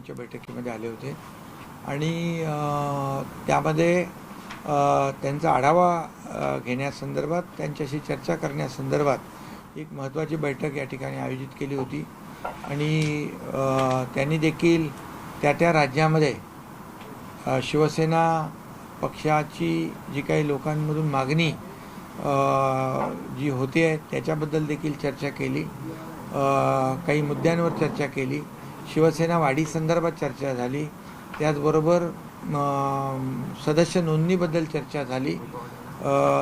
आमच्या बैठकीमध्ये आले होते आणि त्यामध्ये त्यांचा आढावा घेण्यासंदर्भात, त्यांच्याशी चर्चा करण्यासंदर्भात एक महत्त्वाची बैठक या ठिकाणी आयोजित केली होती आणि त्यांनी देखील त्या राज्यामध्ये शिवसेना पक्षाची जी काही लोकांमधून मागणी जी होते आहे त्याच्याबद्दल देखील चर्चा केली, काही मुद्द्यांवर चर्चा केली, शिवसेना वाढीसंदर्भात चर्चा झाली, त्याचबरोबर सदस्य नोंदणीबद्दल चर्चा झाली,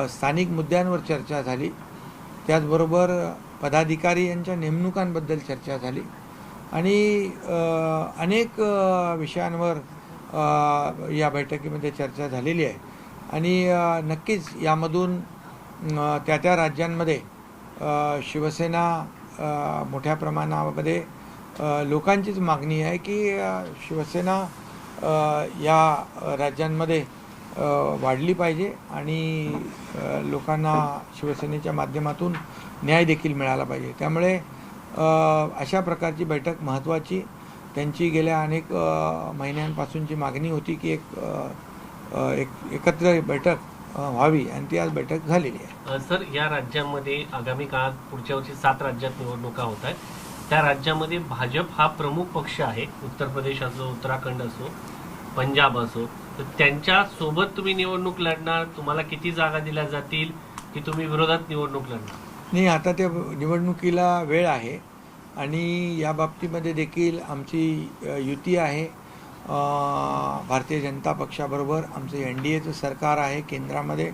स्थानिक मुद्द्यांवर चर्चा झाली, त्याचबरोबर पदाधिकारी यांच्या नेमणुकांबद्दल चर्चा झाली आणि अनेक विषयांवर या बैठकीमध्ये चर्चा झालेली आहे आणि नक्कीच यामधून त्या राज्यांमध्ये शिवसेना मोठ्या प्रमाणामध्ये लोकांचीच मागणी आहे की शिवसेना या राज्यांमध्ये वाढली पाहिजे आणि लोकांना शिवसेनेच्या माध्यमातून न्याय देखील मिळाला पाहिजे. त्यामुळे अशा प्रकारची बैठक महत्त्वाची, त्यांची गेल्या अनेक महिन्यांपासूनची मागणी होती की एक एकत्र बैठक व्हावी आणि ती आज बैठक झालेली आहे. सर, या राज्यामध्ये आगामी काळात पुढच्या वर्षी 7 राज्यात निवडणुका होत आहेत. त्या राज्यामध्ये भाजप हा प्रमुख पक्ष आहे. उत्तर प्रदेश असो, उत्तराखंड असो, पंजाब असो, तर त्यांच्या सोबत तुम्ही निवडणूक लढणार? तुम्हाला किती जागा दिल्या जातील की तुम्ही विरोधात निवडणूक लढणार? नाही, आता त्या निवडणुकीला वेळ आहे आणि या बाबतीमध्ये देखील आमची युती आहे भारतीय जनता पक्षाबरोबर. आमचं NDAचं सरकार आहे केंद्रामध्ये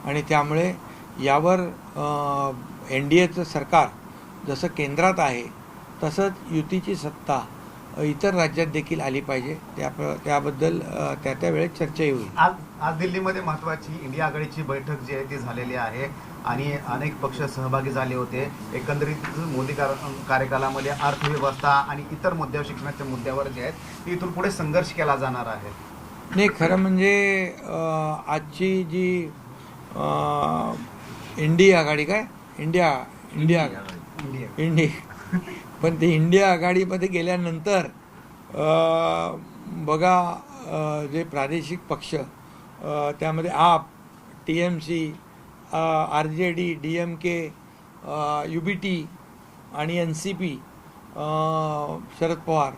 आणि त्यामुळे यावर NDAचं सरकार जसं केंद्रात आहे तसंच युतीची सत्ता इतर राज्यात देखील आली पाहिजे. त्याबद्दल त्या वेळेत चर्चाही होईल. आज दिल्लीमध्ये महत्त्वाची इंडिया आघाडीची बैठक जी आहे ती झालेली आहे आणि अनेक पक्ष सहभागी झाले होते. एकंदरीत मोदी कार्यकालामध्ये अर्थव्यवस्था आणि इतर मुद्द्यावर, शिक्षणाच्या मुद्द्यावर जे आहेत ते इथून पुढे संघर्ष केला जाणार आहे. नाही, खरं म्हणजे आजची जी इंडिया आघाडी पण ते इंडिया आघाडीमध्ये गेल्यानंतर बघा जे प्रादेशिक पक्ष त्यामध्ये आप, TMC, RJD, DMK, UBT आणि NCP, शरद पवार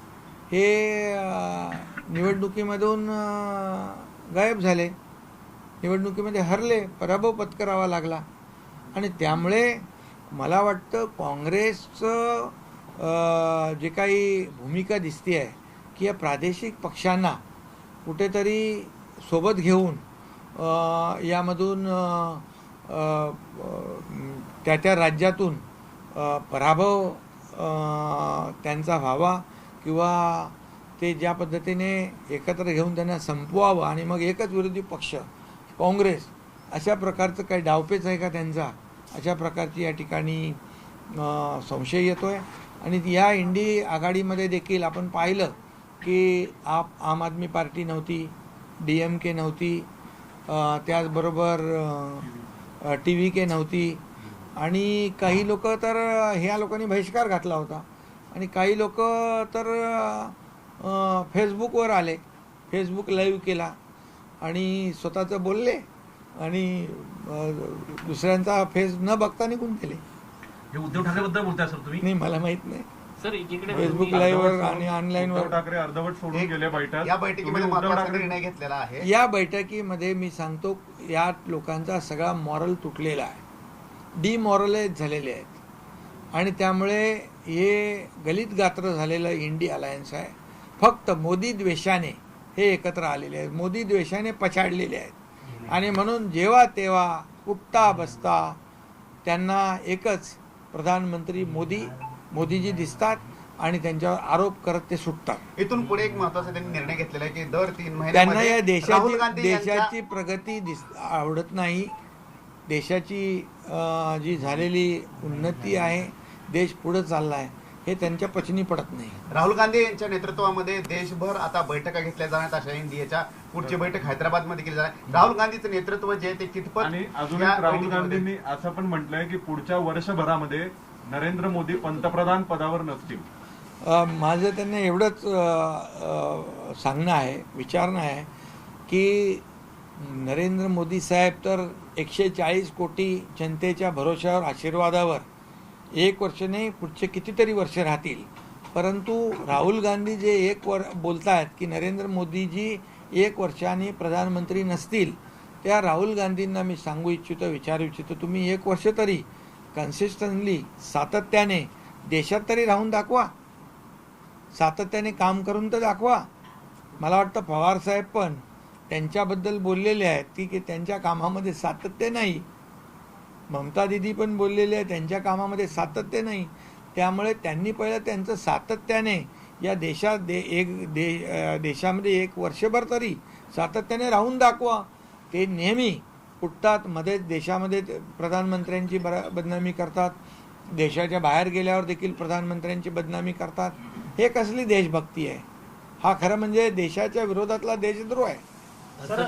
हे निवडणुकीमधून गायब झाले, निवडणुकीमध्ये हरले, पराभव पत्करावा लागला आणि त्यामुळे मला वाटतं काँग्रेसचं जे काही भूमिका दिसते आहे की या प्रादेशिक पक्षांना कुठेतरी सोबत घेऊन यामधून त्या राज्यातून पराभव त्यांचा व्हावा किंवा ते ज्या पद्धतीने एकत्र घेऊन त्यांना संपवावं आणि मग एकच विरोधी पक्ष काँग्रेस अशा प्रकारचं काही डावपेच आहे का त्यांचा, अशा प्रकारची या ठिकाणी संशय येतो आहे. आणि या इंडिया आघाडीमध्ये देखील आपण पाहिलं की आम आदमी पार्टी नव्हती, DMK नव्हती, त्याचबरोबर TVK नव्हती आणि काही लोक तर ह्या लोकांनी बहिष्कार घातला होता आणि काही लोक तर फेसबुकवर आले, फेसबुक लाईव्ह केला आणि स्वतःचं बोलले आणि दुसऱ्यांचा फेस न बघता निघून गेले. हे उद्धव ठाकरेबद्दल बोलताय सर तुम्ही? नाही, मला माहित नाही सर. एकीकडे फेसबुक लाईव्हवर आणि ऑनलाईनवर उद्धव ठाकरे अर्धवट सोडून गेले बैठक. या बैठकीमध्ये महत्त्वाचा निर्णय घेतलेला आहे. या बैठकीमध्ये मी सांगतो या लोकांचा सगळा मॉरल तुटलेला आहे, डिमॉरलाइज झालेले आहेत आणि त्यामुळे हे गलित गात्र झालेलं इंडिया अलायन्स आहे. फक्त मोदी द्वेषाने हे एकत्र आलेले आहेत, मोदी द्वेषाने पछाडलेले आहेत आणि म्हणून जेव्हा तेव्हा उठता बसता त्यांना एकच प्रधानमंत्री मोदीजी दिसतात आणि त्यांच्यावर आरोप करत ते सुटतात. इथून पुढे एक महत्त्वाचा त्यांनी निर्णय घेतलेला आहे की दर 3 त्यांना या महिन्यामध्ये देशाची प्रगती आवडत नाही. देशाची जी झालेली उन्नती आहे, देश पुढे चालला आहे, हे त्यांच्या पचनी पडत नाही. राहुल गांधी यांच्या नेतृत्वामध्ये देशभर आता बैठका घेतल्या जाणार. अशा इंडियाच्या पुढची बैठक हैदराबादमध्ये केली जाणार. राहुल गांधीचं नेतृत्व जे आहे ते कितपत. आणि अजून राहुल गांधींनी असं पण म्हटलंय की पुढच्या वर्षभरामध्ये नरेंद्र मोदी पंतप्रधान पदावर नसतील. माझं त्यांना एवढंच सांगणं आहे, विचारणं आहे की नरेंद्र मोदी साहेब तर 140 कोटी जनतेच्या भरोश्यावर, आशीर्वादावर 1 वर्ष नाही, पुढचे कितीतरी वर्ष राहतील. परंतु राहुल गांधी जे बोलत आहेत की नरेंद्र मोदीजी 1 वर्षाने प्रधानमंत्री नसतील, त्या राहुल गांधींना मी सांगू इच्छितो, विचारू इच्छितो, तुम्ही 1 वर्ष तरी कन्सिस्टंटली, सातत्याने देशात तरी राहून दाखवा, सातत्याने काम करून तर दाखवा. मला वाटतं पवार साहेब पण त्यांच्याबद्दल बोललेले आहेत की त्यांच्या कामामध्ये सातत्य नाही. ममता दिदी पण बोललेले आहे त्यांच्या कामामध्ये सातत्य नाही. त्यामुळे त्यांनी पहिलं त्यांचं सातत्याने या देशामध्ये 1 वर्षभर तरी सातत्याने राहून दाखवा. ते नेहमी उठतात, मध्ये देशामध्ये प्रधानमंत्र्यांची बदनामी करतात, देशाच्या बाहेर गेल्यावर देखील प्रधानमंत्र्यांची बदनामी करतात. हे कसली देशभक्ती आहे? हा खरं म्हणजे देशाच्या विरोधातला देशद्रोह आहे. सर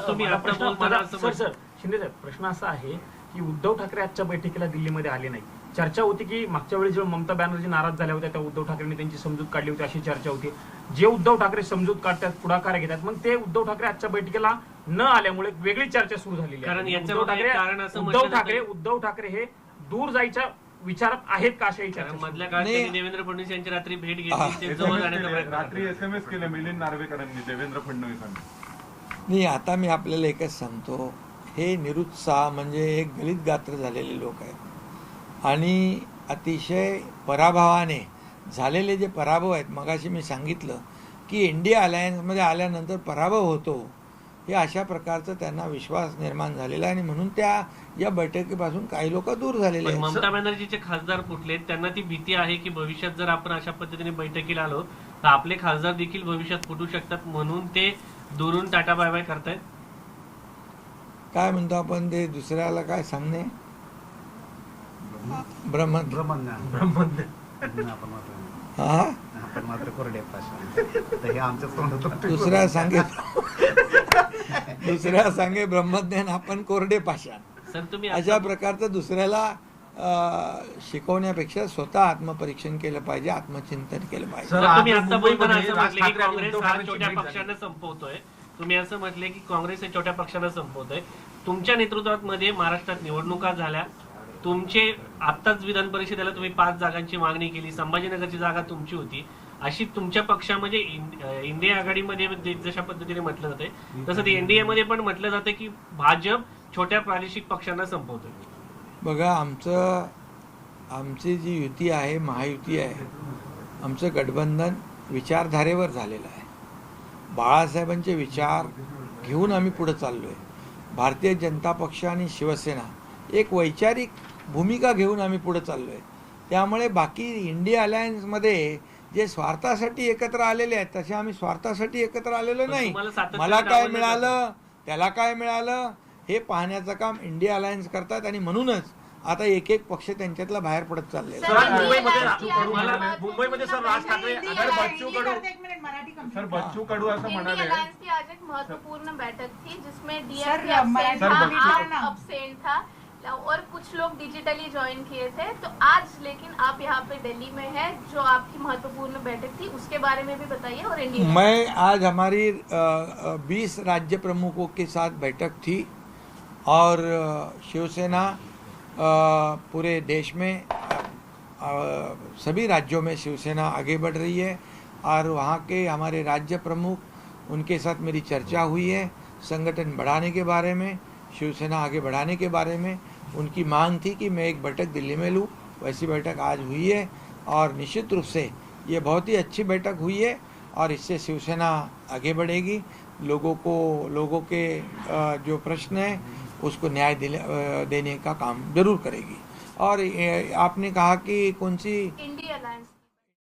शिंदे साहेब, प्रश्न असा आहे की उद्धव ठाकरे आजच्या बैठकीला दिल्लीमध्ये आले नाही. चर्चा होती की मागच्या वेळी जेव्हा ममता बॅनर्जी नाराज झाल्या होत्या, त्या उद्धव ठाकरेंनी त्यांची समजूत काढली होती, अशी चर्चा होती. जे उद्धव ठाकरे समजूत काढतात, पुढाकार घेतात, मग ते उद्धव ठाकरे आजच्या बैठकीला न आल्यामुळे वेगळी चर्चा सुरू झालेली आहे. उद्धव ठाकरे हे दूर जायच्या विचारात आहेत का, अशाही चर्चा. मधल्या काळात देवेंद्र फडणवीस यांची रात्री भेट घेतली, जवळ जाण्याचा प्रयत्न रात्री SMS केलं मिलिंद नार्वेकरांनी देवेंद्र फडणवीसांनी. नाही, आता मी आपल्याला एकच सांगतो, हे निरुत्साह म्हणजे एक गलित गात्र झालेले लोक आहेत आणि अतिशय पराभवाने झालेले जे पराभव आहेत. मगाशी मी सांगितलं की इंडिया अलायन्समध्ये आल्यानंतर पराभव होतो, हे अशा प्रकारचं त्यांना विश्वास निर्माण झालेला आहे आणि म्हणून त्या या बैठकीपासून काही लोक दूर झालेले आहेत. ममता बॅनर्जीचे खासदार फुटले, त्यांना ती भीती आहे की भविष्यात जर आपण अशा पद्धतीने बैठकीला आलो तर आपले खासदार देखील भविष्यात फुटू शकतात, म्हणून ते दुरून टाटा बाय बाय करतायत. काय म्हणतो आपण ते दुसऱ्याला काय सांगणे, आपण मात्र कोरडे दुसऱ्या सांगे ब्रह्मज्ञान, आपण कोरडे पाषाण. सर तुम्ही अशा प्रकारचं दुसऱ्याला शिकवण्यापेक्षा स्वतः आत्मपरीक्षण केलं पाहिजे, आत्मचिंतन केलं पाहिजे. तुम्ही आता बोलताना असं म्हटले की काँग्रेस हा छोट्या पक्षांना संपवतोय, तुम्ही असं म्हटले की काँग्रेस हे छोट्या पक्षांना संपवतोय. तुमच्या नेतृत्वामध्ये महाराष्ट्रात निवडणुका झाल्या, तुमचे आत्ताच विधान परिषदेला तुम्ही 5 जागांची मागणी केली, संभाजीनगरची जागा तुमची होती. अशी तुमच्या पक्षामध्ये इंडिया आघाडीमध्ये जशा पद्धतीने म्हटलं जाते तसं ते एनडीए मध्ये पण म्हटलं जातं की भाजप छोट्या प्रादेशिक पक्षांना संपवतोय. बघा, आमची जी युती आहे, महायुती आहे, आमचं गठबंधन विचारधारेवर झालेलं आहे. बाळासाहेबांचे विचार घेऊन आम्ही पुढे चाललो आहे. भारतीय जनता पक्ष आणि शिवसेना एक वैचारिक भूमिका घेऊन आम्ही पुढे चाललो आहे. त्यामुळे बाकी इंडिया अलायन्समध्ये जे स्वार्थासाठी एकत्र आलेले आहेत तसे आम्ही स्वार्थासाठी एकत्र आलेलो नाही. मला काय मिळालं, त्याला काय मिळालं, हे पाहण्याचं काम इंडिया अलायन्स करतात आणि म्हणूनच आता एक एक पक्ष त्यांच्यातला बाहेर पडत चालले. मुंबईमध्ये सर राज ठाकरे सर बच्चू कडू असं म्हणाले की आज एक महत्वपूर्ण बैठक थी जिसमें डीएम अब्सेंट था और कुछ लोग डिजिटली ज्वाइन किए थे, तो आज लेकिन आप यहाँ पे दिल्ली में है, जो आपकी महत्वपूर्ण बैठक थी उसके बारे में भी बताइए. और इंडिया मैं आज हमारी 20 राज्य प्रमुखों के साथ बैठक थी और शिवसेना पूरे देश में सभी राज्यों में शिवसेना आगे बढ़ रही है और वहाँ के हमारे राज्य प्रमुख, उनके साथ मेरी चर्चा हुई है संगठन बढ़ाने के बारे में, शिवसेना आगे बढ़ाने के बारे में. उनकी मांग थी कि मैं एक बैठक दिल्ली में लूँ, वैसी बैठक आज हुई है और निश्चित रूप से ये बहुत ही अच्छी बैठक हुई है और इससे शिवसेना आगे बढ़ेगी. लोगों के जो प्रश्न है उसको न्याय देने का काम जरूर करेगी. और आपने कहा कि कौन सी इंडिया अलायंस